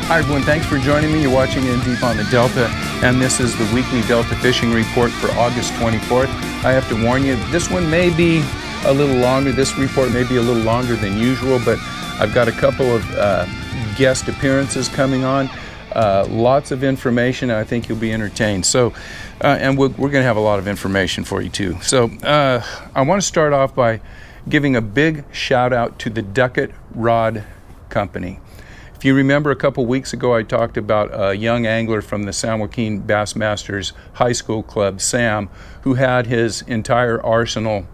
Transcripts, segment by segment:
Hi everyone, thanks for joining me. You're watching In Deep on the Delta, and this is the weekly Delta fishing report for August 24th. I have to warn you, this one may be a little longer. This report may be a little longer than usual, but I've got a couple of guest appearances coming on. Lots of information. I think you'll be entertained. So, and we're going to have a lot of information for you too. So, I want to start off by giving a big shout out to the Duckett Rod Company. If you remember, a couple weeks ago I talked about a young angler from the San Joaquin Bassmasters High School Club, Sam, who had his entire arsenal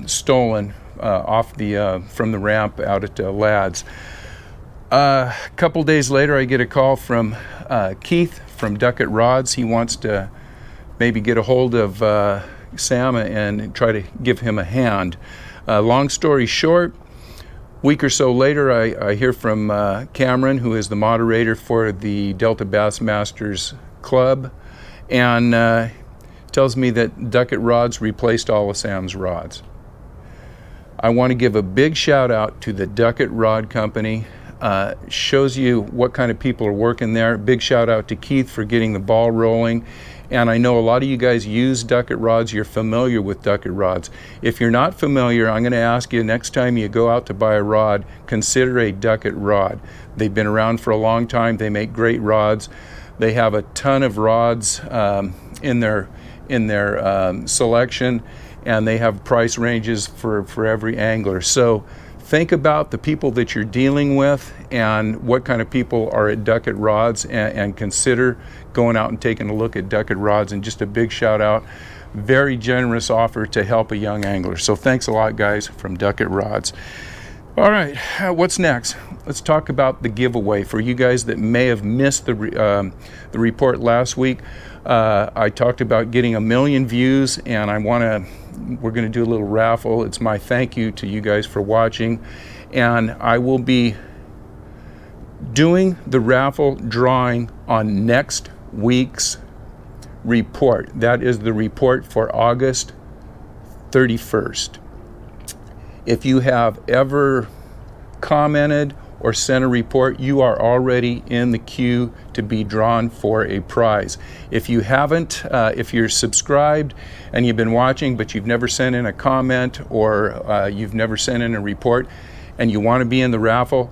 stolen off from the ramp out at Ladd's. A couple days later I get a call from Keith from Duckett Rods. He wants to maybe get a hold of Sam and try to give him a hand. Long story short, week or so later, I hear from Cameron, who is the moderator for the Delta Bassmasters Club, and tells me that Duckett Rods replaced all of Sam's rods. I want to give a big shout out to the Duckett Rod Company. Shows you what kind of people are working there. Big shout out to Keith for getting the ball rolling. And I know a lot of you guys use Duckett rods. You're familiar with Duckett rods. If you're not familiar, I'm going to ask you next time you go out to buy a rod, consider a Duckett rod. They've been around for a long time. They make great rods. They have a ton of rods in their selection, and they have price ranges for every angler. So think about the people that you're dealing with and what kind of people are at Duckett Rods, and consider going out and taking a look at Duckett Rods. And just a big shout out, very generous offer to help a young angler. So thanks a lot, guys, from Duckett Rods. All right, what's next? Let's talk about the giveaway. For you guys that may have missed the report last week, I talked about getting 1 million views, and we're going to do a little raffle. It's my thank you to you guys for watching, and I will be doing the raffle drawing on next week's report. That is the report for August 31st. If you have ever commented or sent a report, you are already in the queue to be drawn for a prize. If you haven't, if you're subscribed and you've been watching but you've never sent in a comment, or you've never sent in a report and you want to be in the raffle,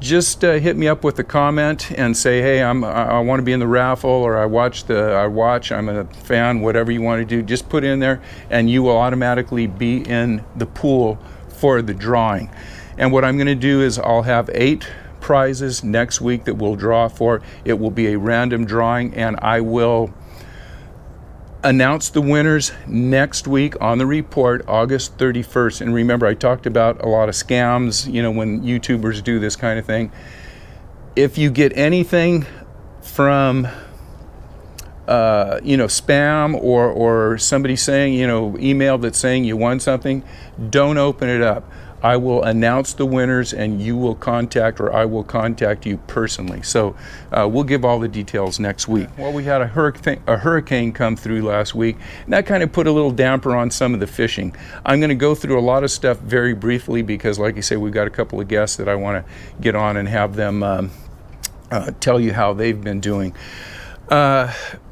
just hit me up with a comment and say, hey, I want to be in the raffle, or I watch, I'm a fan, whatever you want to do. Just put in there and you will automatically be in the pool for the drawing. And what I'm going to do is I'll have 8 prizes next week that we'll draw for. It will be a random drawing, and I will announce the winners next week on the report, August 31st. And remember, I talked about a lot of scams, when YouTubers do this kind of thing. If you get anything from spam or somebody saying, email that's saying you won something, don't open it up. I will announce the winners, and you will I will contact you personally. So we'll give all the details next week. Well, we had a hurricane come through last week, and that kind of put a little damper on some of the fishing. I'm going to go through a lot of stuff very briefly because, like I say, we've got a couple of guests that I want to get on and have them tell you how they've been doing.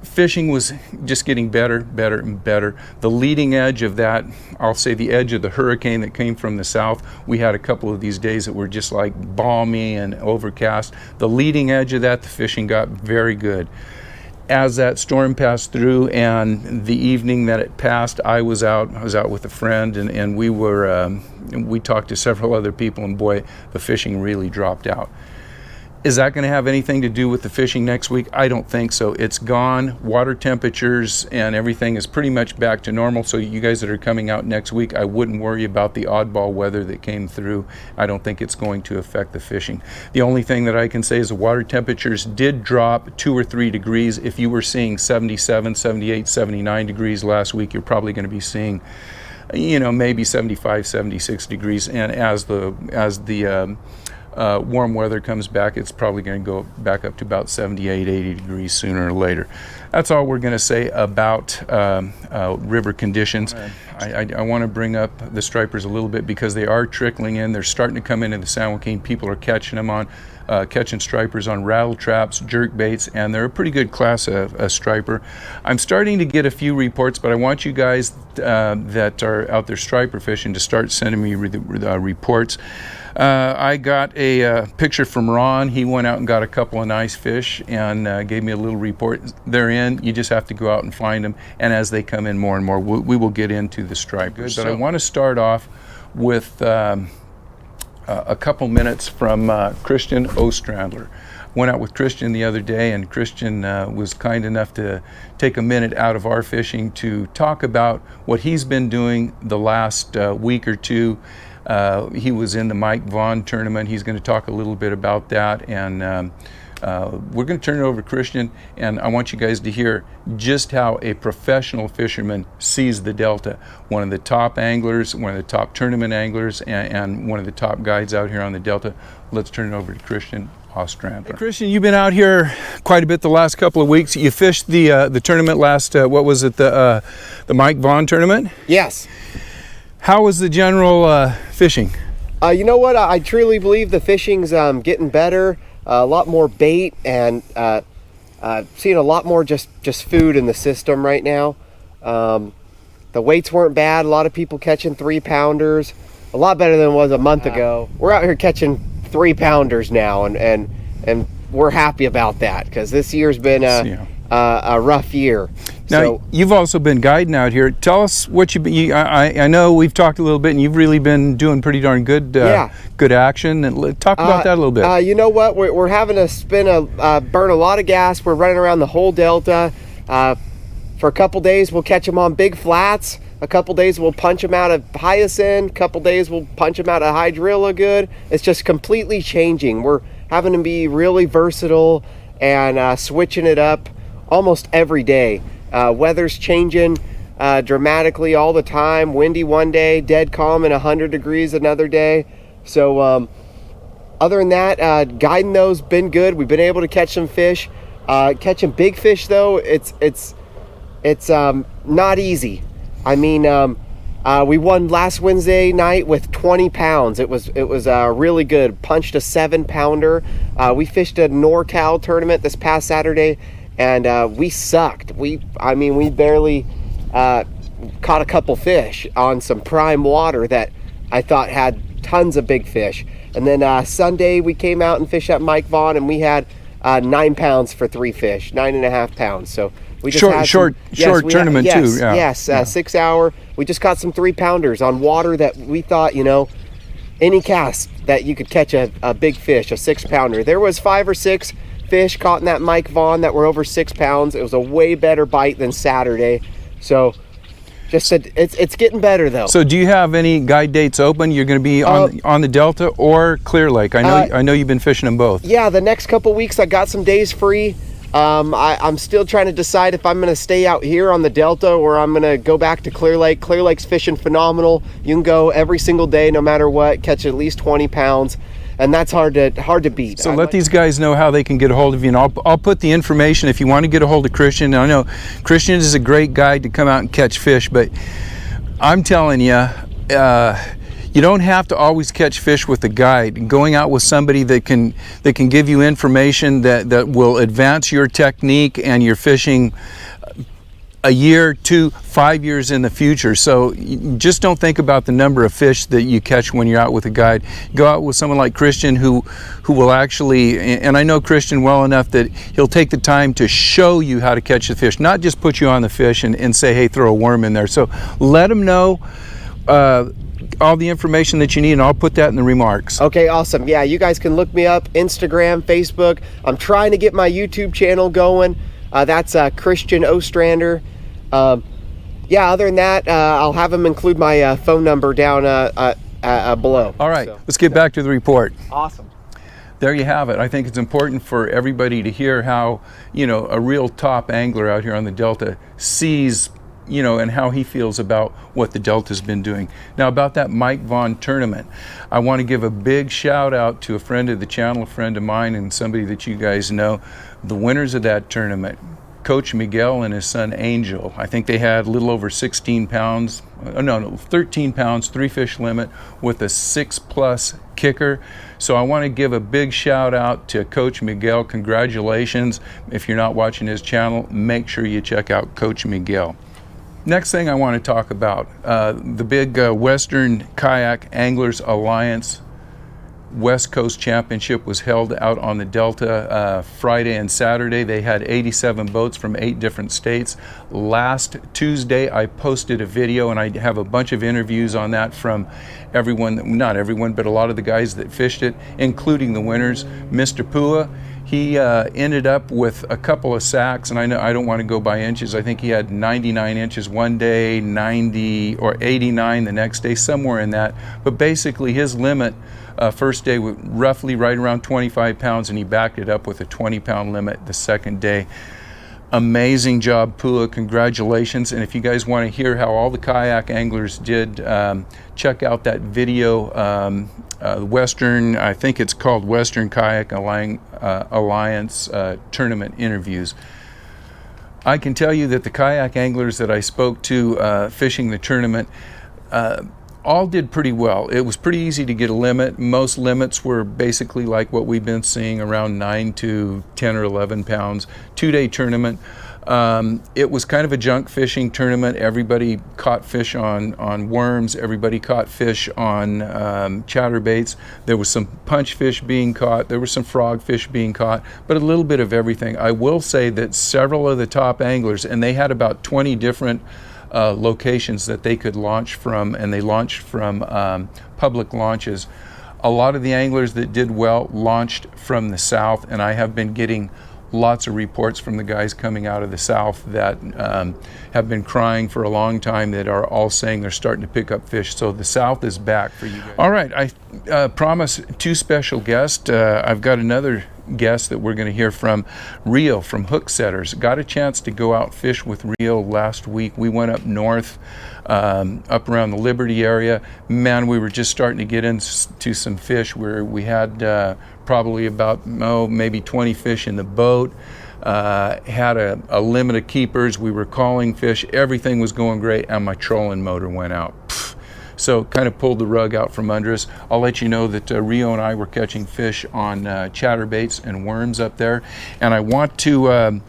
Fishing was just getting better and better. The leading edge of that, I'll say the edge of the hurricane that came from the south, we had a couple of these days that were just like balmy and overcast. The leading edge of that, the fishing got very good. as that storm passed through, and the evening that it passed, I was out with a friend, and we talked to several other people, and boy, the fishing really dropped out. Is that going to have anything to do with the fishing next week? I don't think so. It's gone. Water temperatures and everything is pretty much back to normal. So you guys that are coming out next week, I wouldn't worry about the oddball weather that came through. I don't think it's going to affect the fishing. The only thing that I can say is the water temperatures did drop 2 or 3 degrees. If you were seeing 77, 78, 79 degrees last week, you're probably going to be seeing, maybe 75, 76 degrees. And as the warm weather comes back, it's probably going to go back up to about 78, 80 degrees sooner or later. That's all we're going to say about river conditions. Right. I want to bring up the stripers a little bit because they are trickling in. They're starting to come into the San Joaquin. People are catching them on catching stripers on rattle traps, jerk baits, and they're a pretty good class of striper. I'm starting to get a few reports, but I want you guys that are out there striper fishing to start sending me reports. I got a picture from Ron. He went out and got a couple of nice fish and gave me a little report. They're in. You just have to go out and find them. And as they come in more and more, we will get into the stripers. But I want to start off with a couple minutes from Christian Ostrander. Went out with Christian the other day, and Christian was kind enough to take a minute out of our fishing to talk about what he's been doing the last week or two. He was in the Mike Vaughn tournament. He's going to talk a little bit about that, and we're going to turn it over to Christian, and I want you guys to hear just how a professional fisherman sees the Delta. One of the top anglers, one of the top tournament anglers, and one of the top guides out here on the Delta. Let's turn it over to Christian Ostrander. Hey, Christian, you've been out here quite a bit the last couple of weeks. You fished the tournament last, what was it, the Mike Vaughn tournament? Yes. How was the general fishing? You know what? I truly believe the fishing's getting better. A lot more bait, and seeing a lot more just food in the system right now. The weights weren't bad. A lot of people catching 3-pounders. A lot better than it was a month ago. We're out here catching 3-pounders now, and we're happy about that because this year's been a rough year. Now, so, you've also been guiding out here. Tell us what I know we've talked a little bit, and you've really been doing pretty darn good good action. And talk about that a little bit. You know what? We're having to burn a lot of gas. We're running around the whole Delta. For a couple days, we'll catch them on big flats. A couple days, we'll punch them out of hyacinth. A couple days, we'll punch them out of hydrilla good. It's just completely changing. We're having to be really versatile and switching it up almost every day. Weather's changing dramatically all the time. Windy one day, dead calm and 100 degrees another day. So other than that, guiding those been good. We've been able to catch some fish. Catching big fish though, it's not easy. I mean, we won last Wednesday night with 20 pounds. It was really good. Punched a 7-pounder. We fished a NorCal tournament this past Saturday, and we sucked. We barely caught a couple fish on some prime water that I thought had tons of big fish. And then Sunday we came out and fished at Mike Vaughn, and we had 9 pounds for 3 fish, 9.5 pounds. So we just short tournament too. Yeah. 6 hour. We just caught some 3-pounders on water that we thought, any cast that you could catch a big fish, a 6-pounder. There was 5 or 6 fish caught in that Mike Vaughn that were over 6 pounds. It was a way better bite than Saturday. So it's getting better though. So do you have any guide dates open? You're going to be on the Delta or Clear Lake? I know you've been fishing them both. Yeah, the next couple weeks I got some days free. I'm still trying to decide if I'm going to stay out here on the Delta or I'm going to go back to Clear Lake. Clear Lake's fishing phenomenal. You can go every single day, no matter what, catch at least 20 pounds, and that's hard to beat. So let these guys know how they can get a hold of you, and I'll put the information if you want to get a hold of Christian. I know Christian is a great guide to come out and catch fish, but I'm telling you, you don't have to always catch fish with a guide. Going out with somebody that can give you information that will advance your technique and your fishing a year, 2, 5 years in the future. So just don't think about the number of fish that you catch when you're out with a guide. Go out with someone like Christian who will actually, and I know Christian well enough that he'll take the time to show you how to catch the fish, not just put you on the fish and say, hey, throw a worm in there. So let him know all the information that you need, and I'll put that in the remarks. Okay, awesome. Yeah, you guys can look me up, Instagram, Facebook. I'm trying to get my YouTube channel going. That's Christian Ostrander. Yeah, other than that, I'll have them include my phone number down below. All right, let's get back to the report. Awesome. There you have it. I think it's important for everybody to hear how, a real top angler out here on the Delta sees, and how he feels about what the Delta's been doing. Now, about that Mike Vaughn tournament, I want to give a big shout out to a friend of the channel, a friend of mine, and somebody that you guys know. The winners of that tournament, Coach Miguel and his son Angel. I think they had a little over 16 pounds, 13 pounds, 3 fish limit with a 6+ kicker. So I want to give a big shout out to Coach Miguel. Congratulations. If you're not watching his channel, make sure you check out Coach Miguel. Next thing I want to talk about, the big Western Kayak Anglers Alliance West Coast Championship was held out on the Delta Friday and Saturday. They had 87 boats from 8 different states. Last Tuesday, I posted a video, and I have a bunch of interviews on that from everyone, not everyone, but a lot of the guys that fished it, including the winners. Mr. Pua, he ended up with a couple of sacks, and I know I don't want to go by inches. I think he had 99 inches one day, 90 or 89 the next day, somewhere in that. But basically his limit first day was roughly right around 25 pounds, and he backed it up with a 20-pound limit the second day. Amazing job, Pua. Congratulations. And if you guys want to hear how all the kayak anglers did, check out that video, Western, I think it's called Western Kayak Alliance Tournament Interviews. I can tell you that the kayak anglers that I spoke to fishing the tournament all did pretty well. It was pretty easy to get a limit. Most limits were basically like what we've been seeing, around 9 to 10 or 11 pounds. 2-day tournament. It was kind of a junk fishing tournament. Everybody caught fish on worms. Everybody caught fish on chatterbaits. There was some punch fish being caught. There was some frog fish being caught, but a little bit of everything. I will say that several of the top anglers, and they had about 20 different locations that they could launch from, and they launched from public launches. A lot of the anglers that did well launched from the south, and I have been getting lots of reports from the guys coming out of the south that have been crying for a long time, that are all saying they're starting to pick up fish. So the south is back for you guys. All right, I promised 2 special guests. I've got another guest that we're going to hear from, Rio from Hook Setters. Got a chance to go out fish with Rio last week. We went up north, up around the Liberty area. Man, we were just starting to get into some fish where we had probably about maybe 20 fish in the boat. Had a limit of keepers. We were calling fish. Everything was going great, and my trolling motor went out. So kind of pulled the rug out from under us. I'll let you know that Rio and I were catching fish on chatterbaits and worms up there. And I want to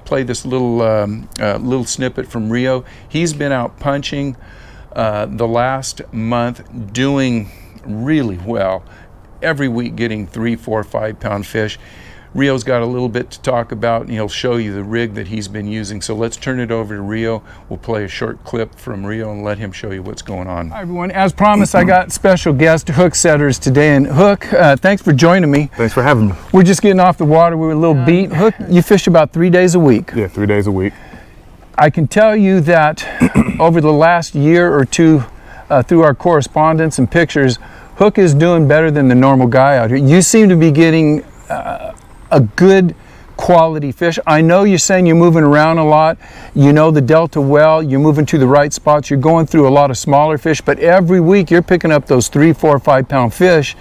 play this little snippet from Rio. He's been out punching the last month, doing really well. Every week getting 3, 4, 5 pound fish. Rio's got a little bit to talk about, and he'll show you the rig that he's been using. So let's turn it over to Rio. We'll play a short clip from Rio and let him show you what's going on. Hi everyone, as promised, I got special guest Hook Setters today. And Hook, thanks for joining me. Thanks for having me. We're just getting off the water. We were a little beat. Hook, you fish about 3 days a week. Yeah, 3 days a week. I can tell you that over the last year or two, through our correspondence and pictures, Hook is doing better than the normal guy out here. You seem to be getting a good quality fish. I know you're saying you're moving around a lot. You know the Delta well. You're moving to the right spots. You're going through a lot of smaller fish, but every week you're picking up those 3, 4, 5 pound fish.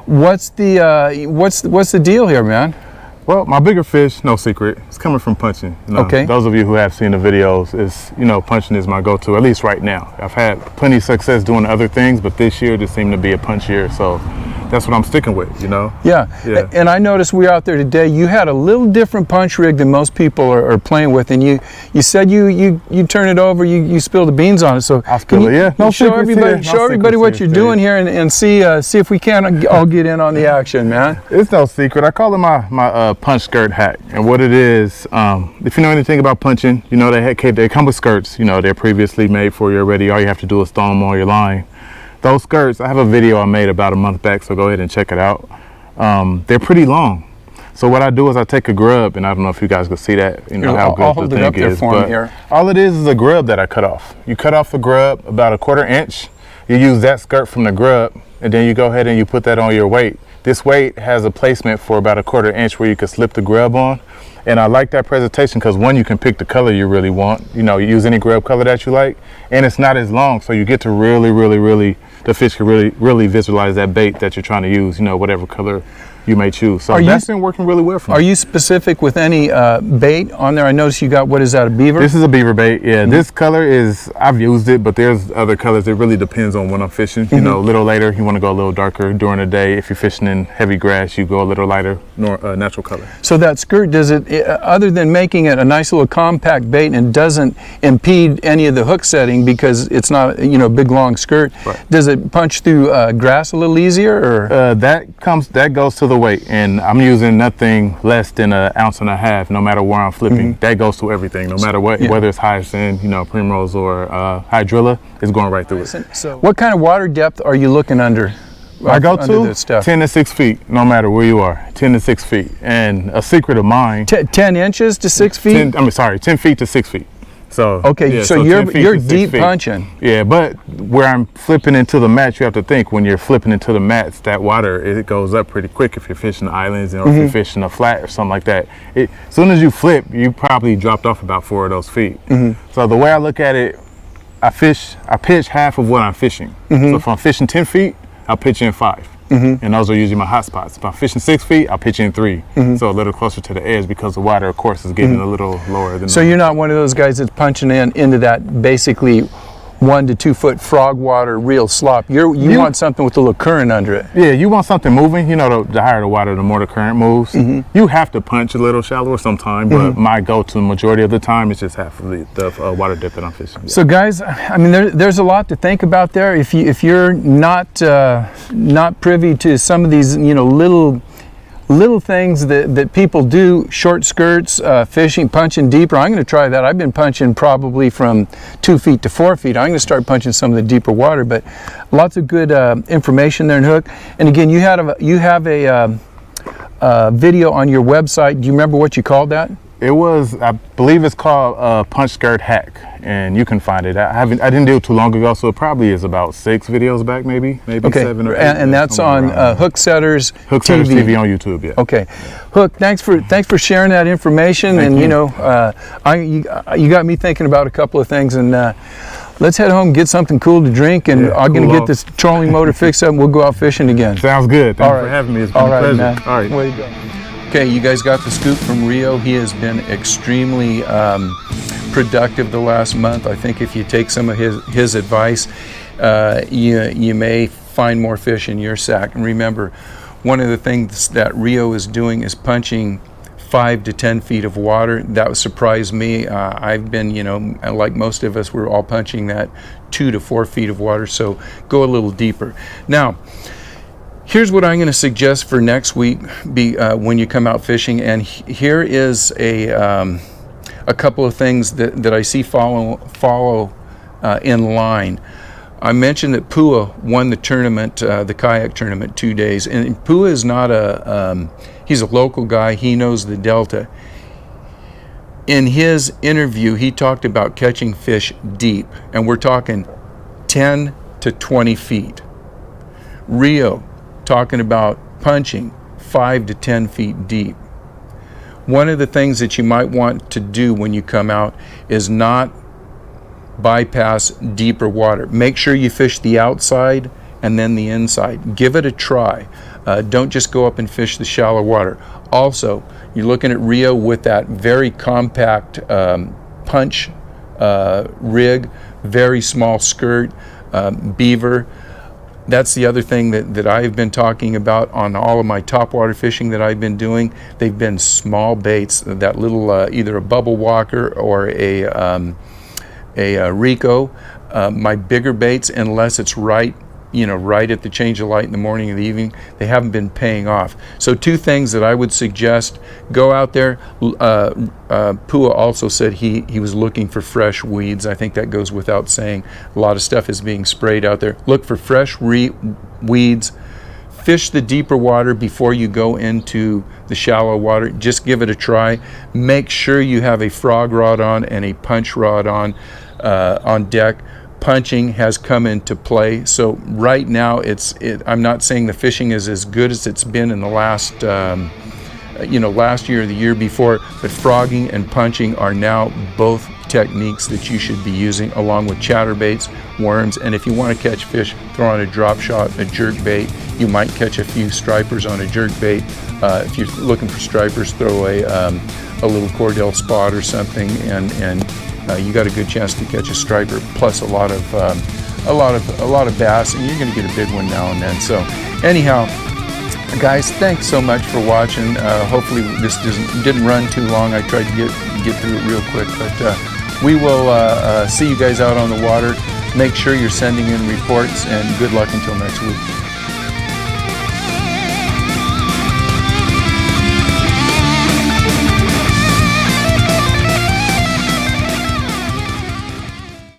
What's the deal here, man? Well, my bigger fish, no secret, it's coming from punching. Okay. Those of you who have seen the videos, punching is my go-to, at least right now. I've had plenty of success doing other things, but this year just seemed to be a punch year. So that's what I'm sticking with, you know? Yeah. Yeah. And I noticed we were out there today, you had a little different punch rig than most people are playing with, and you said you turn it over, you spill the beans on it. So I'll spill it, yeah. No, show everybody, what secrets you're here, doing here, and see if we can all get in on the action, man. It's no secret. I call it my punch skirt hack. And what it is, if you know anything about punching, you know they come with skirts. You know, they're previously made for you already. All you have to do is throw them on your line. Those skirts, I have a video I made about a month back, so go ahead and check it out. They're pretty long. So what I do is I take a grub, and I don't know if you guys can see that, you know, how I'll good hold the it thing up there is. for me But here. all it is a grub that I cut off. You cut off the grub about a 1/4 inch. You use that skirt from the grub, and then you go ahead and you put that on your weight. This weight has a placement for about a 1/4 inch where you can slip the grub on. And I like that presentation because, one, you can pick the color you really want. You know, you use any grub color that you like, and it's not as long, so you get to really, the fish can really visualize that bait that you're trying to use, you know, whatever color you may choose. So that's been working really well for me. Are you specific with any bait on there? I noticed you got, what is that, a beaver? This is a beaver bait, yeah. This color is, I've used it, but there's other colors. It really depends on when I'm fishing. You know, a little later, you want to go a little darker during the day. If you're fishing in heavy grass, you go a little lighter, natural color. So that skirt, does it, other than making it a nice little compact bait and doesn't impede any of the hook setting because it's not, you know, big long skirt, Right. Does it punch through grass a little easier, or? That goes to the weight, and I'm using nothing less than 1.5 ounces, no matter where I'm flipping. That goes to everything, no matter what, whether it's hyacinth, you know, primrose, or hydrilla, it's going right through it. So what kind of water depth are you looking under? I go under to this stuff? 10 to 6 feet, no matter where you are, 10 to 6 feet. And a secret of mine, 10 inches to 6 feet? 10 feet to 6 feet. So Okay, yeah, so 10 you're feet to 6 deep feet. punching. Yeah, but where I'm flipping into the mats, you have to think when you're flipping into the mats, that water, it goes up pretty quick if you're fishing islands or if you're fishing a flat or something like that. As soon as you flip, you probably dropped off about 4 of those feet. So the way I look at it, I pitch half of what I'm fishing. So if I'm fishing 10 feet, I'll pitch in 5. And those are usually my hot spots. If I'm fishing 6 feet, I'll pitch in 3. So a little closer to the edge because the water, of course, is getting a little lower than So you're not one of those guys that's punching into that basically 1 to 2 foot frog water real slop. You want something with a little current under it. Yeah, you want something moving. You know, the higher the water, the more the current moves. You have to punch a little shallower sometime, but my go-to majority of the time is just half of the water depth that I'm fishing. Yeah. So guys, I mean, there's a lot to think about there. If you're not privy to some of these, you know, little things that people do, short skirts, fishing, punching deeper. I'm going to try that. I've been punching probably from 2 feet to 4 feet. I'm going to start punching some of the deeper water, but lots of good information there in Hook. And again, you have a video on your website. Do you remember what you called that? It was, I believe it's called Punch Skirt Hack, and you can find it. I didn't do it too long ago, so it probably is about 6 videos back, maybe Okay. 7 or 8. And that's on Hook Setters Hook Setters TV on YouTube. Yeah. Okay, Hook. Thanks for sharing that information. Thank and you. you know, you got me thinking about a couple of things. And let's head home, get something cool to drink, and I'm gonna get this trolling motor fixed up, and we'll go out fishing again. Sounds good. Thanks All for right. having me. It's been All a right, pleasure. man. All right. Way to go. Okay, you guys got the scoop from Rio. He has been extremely productive the last month. I think if you take some of his advice, you may find more fish in your sack. And remember, one of the things that Rio is doing is punching 5 to 10 feet of water. That surprised me. I've been, you know, like most of us, we're all punching that 2 to 4 feet of water. So go a little deeper. Now, here's what I'm going to suggest for next week when you come out fishing, and here is a couple of things that I see follow in line. I mentioned that Pua won the tournament, the kayak tournament, 2 days, and Pua is not he's a local guy. He knows the Delta. In his interview, he talked about catching fish deep, and we're talking 10 to 20 feet. Rio talking about punching 5 to 10 feet deep. One of the things that you might want to do when you come out is not bypass deeper water. Make sure you fish the outside and then the inside. Give it a try. Don't just go up and fish the shallow water. Also, you're looking at Rio with that very compact punch rig, very small skirt, beaver. That's the other thing that I've been talking about on all of my topwater fishing that I've been doing. They've been small baits, that little either a bubble walker or a Rico. My bigger baits, unless it's right at the change of light in the morning and the evening, they haven't been paying off. So 2 things that I would suggest: go out there. Pua also said he was looking for fresh weeds. I think that goes without saying. A lot of stuff is being sprayed out there. Look for fresh weeds. Fish the deeper water before you go into the shallow water. Just give it a try. Make sure you have a frog rod on and a punch rod on deck. Punching has come into play. So right now, I'm not saying the fishing is as good as it's been in the last year or the year before, but frogging and punching are now both techniques that you should be using, along with chatterbaits, worms, and if you want to catch fish, throw on a drop shot, a jerk bait. You might catch a few stripers on a jerk bait. If you're looking for stripers, throw a little Cordell spot or something, and you got a good chance to catch a striper, plus a lot of bass, and you're going to get a big one now and then. So anyhow, guys, thanks so much for watching. Hopefully this didn't run too long. I tried to get through it real quick, but we will see you guys out on the water. Make sure you're sending in reports, and good luck until next week.